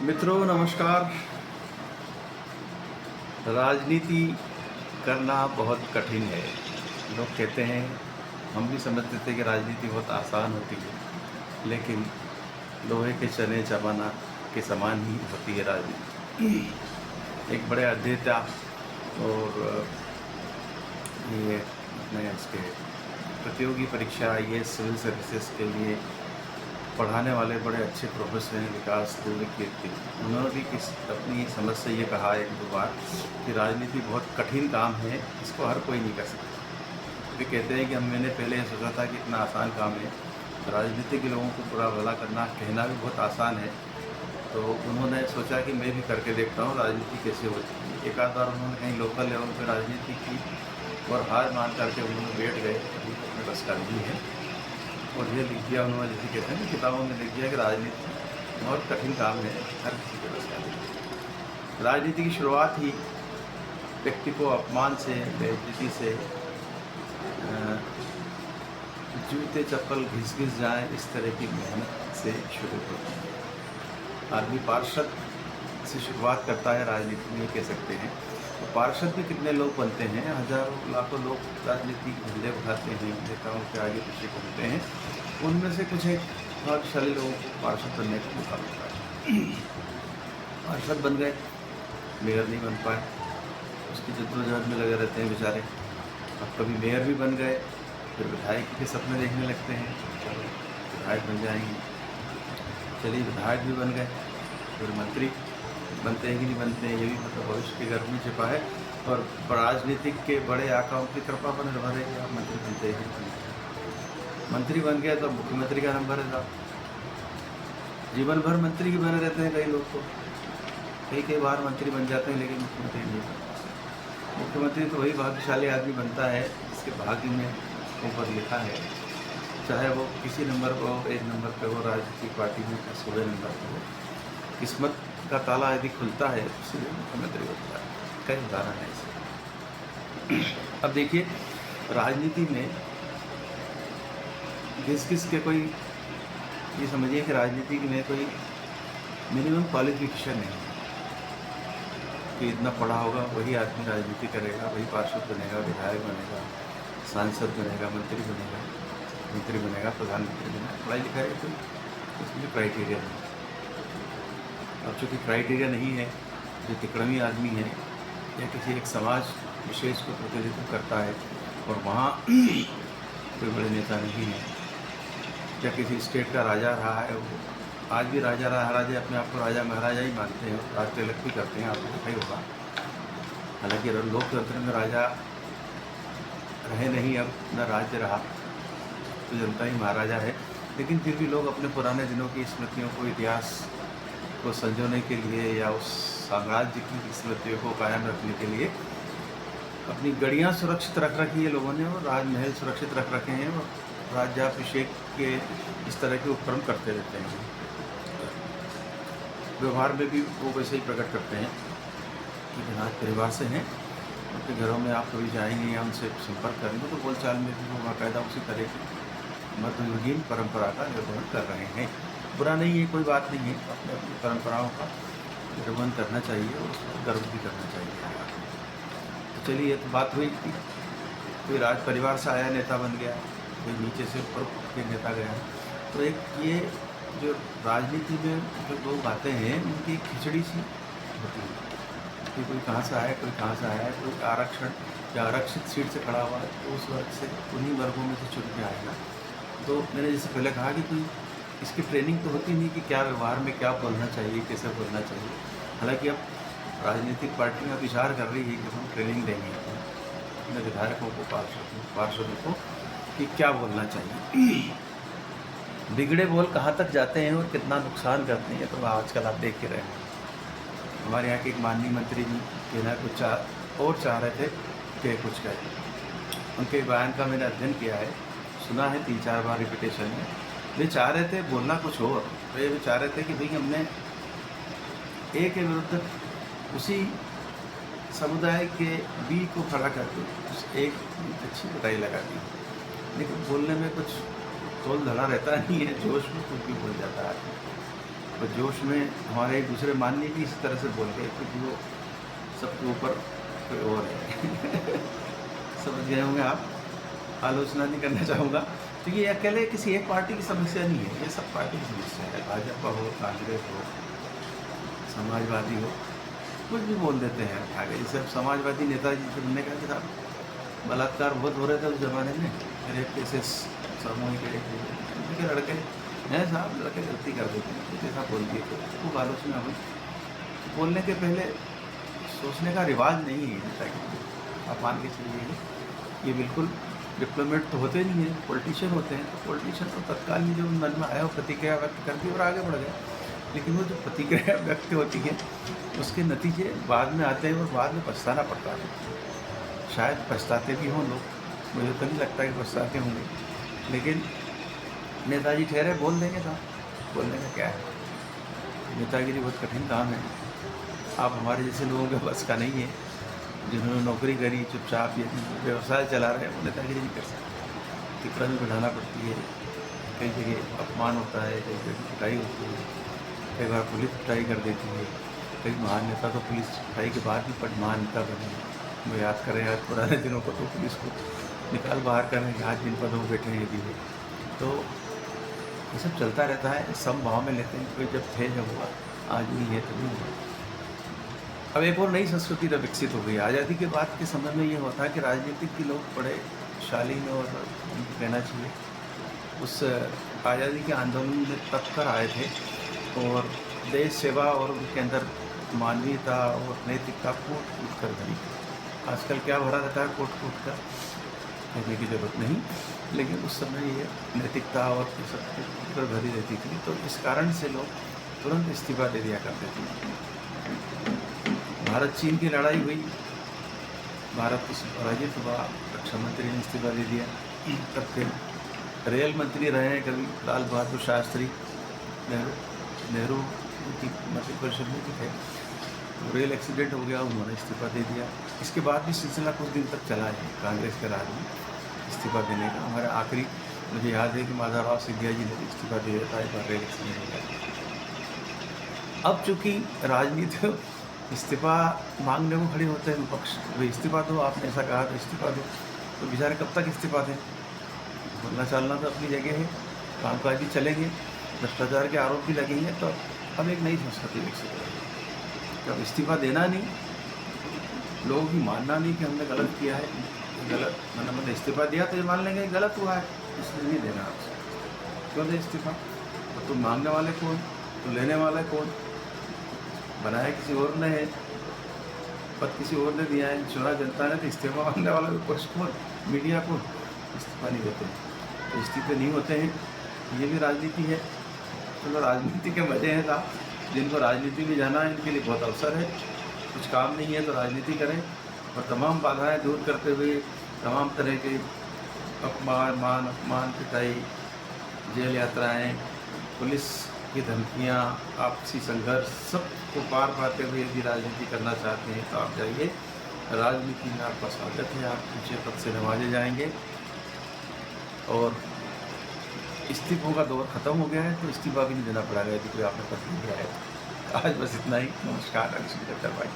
मित्रों नमस्कार। राजनीति करना बहुत कठिन है। लोग कहते हैं, हम भी समझते थे कि राजनीति बहुत आसान होती है, लेकिन लोहे के चने चबाना के समान ही होती है राजनीति। एक बड़े अध्येता और ये अपने इसके प्रतियोगी परीक्षा ये सिविल सर्विसेज के लिए पढ़ाने वाले बड़े अच्छे प्रोफेसर हैं विकास दुबे कीर्ति। उन्होंने भी अपनी समझ से ये कहा एक दो बार कि राजनीति बहुत कठिन काम है, इसको हर कोई नहीं कर सकता। वे कहते हैं कि मैंने पहले ये सोचा था कि इतना आसान काम है, राजनीति के लोगों को बुरा भला करना कहना भी बहुत आसान है। तो उन्होंने सोचा कि मैं भी करके देखता हूँ राजनीति कैसे होती है। एक आध बार उन्होंने कहीं लोकल लेवल पर राजनीति की और हार मान करके उन्होंने बैठ गए, अभी अपने बस का नहीं है। और ये लिख दिया उन्होंने, जैसे कहते हैं ना किताबों में लिख दिया कि राजनीति बहुत कठिन काम है, हर किसी के बस का नहीं। राजनीति की शुरुआत ही व्यक्ति को अपमान से, बेइज्जती से, जूते चप्पल घिस जाए इस तरह की मेहनत से शुरू होती है। आदमी पार्षद से शुरुआत करता है राजनीति में, कह सकते हैं। तो पार्षद भी कितने लोग बनते हैं, हजारों लाखों लोग राजनीति के झंडे उठाते हैं, नेताओं के आगे पीछे घूमते हैं। उनमें से कुछ एक भाग्यशाली लोगों को पार्षद बनने का मौका मिलता है। पार्षद बन गए, मेयर नहीं बन पाए, उसकी जद्दोजहद में लगे रहते हैं बेचारे। अब कभी मेयर भी बन गए, फिर विधायक के सपने देखने लगते हैं, चलो विधायक बन जाएंगे। चलिए विधायक भी बन गए, फिर मंत्री बनते हैं कि नहीं बनते हैं ये भी मतलब भविष्य के गर्भ में छिपा है। और राजनीतिक के बड़े आकाओं की कृपा पर निर्भर है कि आप मंत्री बनते हैं। मंत्री बन गए तो मुख्यमंत्री का नंबर है साहब, जीवन भर मंत्री ही बने रहते हैं कई लोग। तो कई बार मंत्री बन जाते हैं लेकिन मुख्यमंत्री नहीं बनते। मुख्यमंत्री तो वही भाग्यशाली आदमी बनता है जिसके भाग्य में ऊपर लिखा है, चाहे वो किसी नंबर पर हो, एक नंबर पर हो, राजनीतिक पार्टी में 16 नंबर पर हो। किस्मत का ताला यदि खुलता है तो इसलिए मुख्यमंत्री होता है। कई उदाहरण है इसके। अब देखिए, राजनीति में घिस के कोई ये समझिए कि राजनीति में कोई मिनिमम क्वालिफिकेशन नहीं है कि इतना पढ़ा होगा वही आदमी राजनीति करेगा, वही पार्षद बनेगा, विधायक बनेगा, सांसद बनेगा, मंत्री बनेगा, प्रधानमंत्री बनेगा। पढ़ाई लिखाई तो इसमें क्राइटेरिया नहीं। अब चूँकि क्राइटेरिया नहीं है, जो तिकड़मी आदमी है या किसी एक समाज विशेष को प्रतिनिधित्व करता है और वहाँ कोई बड़े नेता नहीं है, या किसी स्टेट का राजा रहा है, वो आज भी राजा महाराजा अपने आप को राजा महाराजा ही मानते हैं, राज तिलक भी करते हैं, आपको देखा ही होगा। हालांकि लोकतंत्र में राजा रहे नहीं, अब न राज्य रहा, तो जनता ही महाराजा है। लेकिन फिर भी लोग अपने पुराने दिनों की स्मृतियों को, इतिहास को संजोने के लिए या उस साम्राज्य की स्मृतियों को कायम रखने के लिए अपनी गड़ियाँ सुरक्षित रख रखी है लोगों ने, और राजमहल सुरक्षित रख रखे हैं, और राज्याभिषेक के इस तरह के उपक्रम करते रहते हैं। व्यवहार में भी वो वैसे ही प्रकट करते हैं कि राज परिवार से हैं, उनके घरों में आप कभी जाएंगे या उनसे संपर्क करेंगे तो बोलचाल में भी वो बाकायदा उसी तरह की मध्ययुगीन परंपरा का निर्वहन कर रहे हैं। बुरा नहीं है, कोई बात नहीं है, अपने अपनी परंपराओं का निर्वहन करना चाहिए और उसको गर्व भी करना चाहिए। तो चलिए, ये तो बात हुई कि कोई राज परिवार से आया नेता बन गया, कोई नीचे से ऊपर के नेता गया। तो एक ये जो राजनीति में जो लोग आते हैं उनकी खिचड़ी सी होती है कि कोई कहाँ से आया, कोई कहाँ से आया है, कोई आरक्षण या आरक्षित सीट से खड़ा हुआ है तो उस वर्ग से, उन्हीं वर्गों में से चुन के आएगा। तो मैंने जैसे पहले कहा कि कोई इसकी ट्रेनिंग तो होती नहीं कि क्या व्यवहार में क्या बोलना चाहिए, कैसे बोलना चाहिए। हालांकि अब राजनीतिक पार्टियाँ विचार कर रही है कि हम ट्रेनिंग देंगे अपने विधायकों को, पार्षदों को कि क्या बोलना चाहिए। बिगड़े बोल कहाँ तक जाते हैं और कितना नुकसान करते हैं, तो आजकल आप देख के रहे हैं। हमारे यहाँ के एक माननीय मंत्री जी कहना कुछ चाह रहे थे कि कुछ कहे। उनके बयान का मैंने अध्ययन किया है, सुना है 3-4 बार रिपीटेशन में। वे चाह रहे थे बोलना कुछ और, वे चाह रहे थे कि भाई हमने ए के विरुद्ध उसी समुदाय के बी को खड़ा करके उस एक अच्छी पिटाई लगा दी, लेकिन बोलने में कुछ तोल धड़ा रहता नहीं है, जोश में कुछ भी बोल जाता है। तो जोश में हमारे एक दूसरे माननीय भी इस तरह से बोल गए कि वो सबके ऊपर कोई और है। समझ गए होंगे आप, आलोचना नहीं करना चाहूँगा। तो ये अकेले किसी एक पार्टी की समस्या नहीं है, ये सब पार्टी की समस्या है। भाजपा हो, कांग्रेस हो, समाजवादी हो, कुछ भी बोल देते हैं आगे। जैसे अब समाजवादी नेताजी से हमने कहा कि साहब बलात्कार बहुत हो रहे थे उस ज़माने में, रेप केसेस सामूहिक रेप उनके लड़के हैं साहब, लड़के गलती कर देते हैं, कुछ ऐसा बोल दिए तो खूब आलोचना हुई। बोलने के पहले सोचने का रिवाज नहीं है नेता के, आप मान के चलिए ये बिल्कुल डिप्लोमेट तो होते नहीं हैं, पॉलिटिशियन होते हैं। तो पॉलिटिशियन तो तत्काल ही जो मन में आया वो प्रतिक्रिया व्यक्त कर दी और आगे बढ़ गया। लेकिन वो जो प्रतिक्रिया व्यक्त होती है उसके नतीजे बाद में आते हैं और बाद में पछताना पड़ता है। शायद पछताते भी हों लोग, मुझे तो नहीं लगता कि पछताते होंगे, लेकिन नेताजी ठहरे बोल देंगे साहब, बोलने का क्या है। नेतागिरी बहुत कठिन काम है, आप हमारे जैसे लोगों के बस का नहीं है। जिन्होंने नौकरी करी चुपचाप ये व्यवसाय चला रहे हैं वो नेतागिरी नहीं कर सकते। कितना भी बढ़ाना पड़ती है, कई जगह अपमान होता है, कई जगह पिटाई होती है, कई बार पुलिस पिटाई कर देती है। कई महान नेता तो पुलिस पिटाई के बाद भी महान नेता बने। वो याद करें आज पुराने दिनों को, तो पुलिस को निकाल बाहर करें कि आज जिन पदों में बैठे हैं यदि वो, तो ये सब चलता रहता है। समभाव में लेते हैं, कोई जब थे जब हुआ, आज नहीं है तो नहीं हुआ। अब एक और नई संस्कृति तब विकसित हो गई। आज़ादी के बाद के समय में ये होता है कि राजनीतिक के लोग बड़े शालीन और उनको कहना चाहिए उस आज़ादी के आंदोलन में तप कर आए थे और देश सेवा और उनके अंदर मानवीयता और नैतिकता कूट कूट कर भरी। आजकल क्या भरा रहता है कूट कूट कर, कहने की ज़रूरत नहीं, लेकिन उस समय ये नैतिकता और सब कूट कर भरी रहती थी। तो इस कारण से लोग तुरंत इस्तीफा दे दिया करते थे। भारत चीन की लड़ाई हुई, भारत पराजित हुआ, रक्षा मंत्री ने इस्तीफा दे दिया। तब फिर रेल मंत्री रहे हैं कभी लाल बहादुर शास्त्री, नेहरू की मंत्री परिषद में भी थे। तो रेल एक्सीडेंट हो गया, उन्होंने इस्तीफा दे दिया। इसके बाद भी सिलसिला कुछ दिन तक चला है कांग्रेस के राज में इस्तीफा देने का। हमारा आखिरी मुझे याद है कि माधवराव सिंधिया जी ने इस्तीफा दे दिया था एक बार रेल एक्सीडेंट हो गया। अब चूँकि राजनीति इस्तीफा मांगने को खड़े होते हैं विपक्ष, भाई इस्तीफा दो, आपने ऐसा कहा तो इस्तीफा दो। तो बेचारे कब तक इस्तीफा दें? बोलना चालना तो अपनी जगह है, कामकाज भी चलेंगे, भ्रष्टाचार के आरोप भी लगेंगे। तो अब एक नई संस्कृति विकसित हो रही है। अब इस्तीफा देना नहीं, लोगों की मानना नहीं कि हमने गलत किया है, गलत मतलब इस्तीफा दिया तो ये मान लेंगे गलत हुआ है, इसलिए नहीं देना आपसे। क्यों दे इस्तीफा? तो तुम मांगने वाले कौन, तो लेने वाला कौन? बनाया किसी और ने है, पद किसी और ने दिया है, चुना जनता ने, तो इस्तीफा मांगने वाला विपक्ष कौन, मीडिया कौन? इस्तीफा नहीं देते। तो इस्तीफे नहीं होते हैं, ये भी राजनीति है। चलो राजनीति के मज़े हैं साहब, जिनको राजनीति में जाना है इनके लिए बहुत अवसर है। कुछ काम नहीं है तो राजनीति करें और तमाम बाधाएं दूर करते हुए तमाम तरह के अपमान, पिटाई, जेल यात्राएं, पुलिस की धमकियाँ, आपसी संघर्ष, सबको पार पाते हुए यदि राजनीति करना चाहते हैं तो आप जाइए, राजनीति में आपका स्वागत है, आप ऊँचे पद से नवाजे जाएंगे। और इस्तीफों का दौर ख़त्म हो गया है तो इस्तीफा भी नहीं देना पड़ेगा यदि कोई आपने पद नहीं दिया है। आज बस इतना ही। नमस्कार, अभिषेक भाई।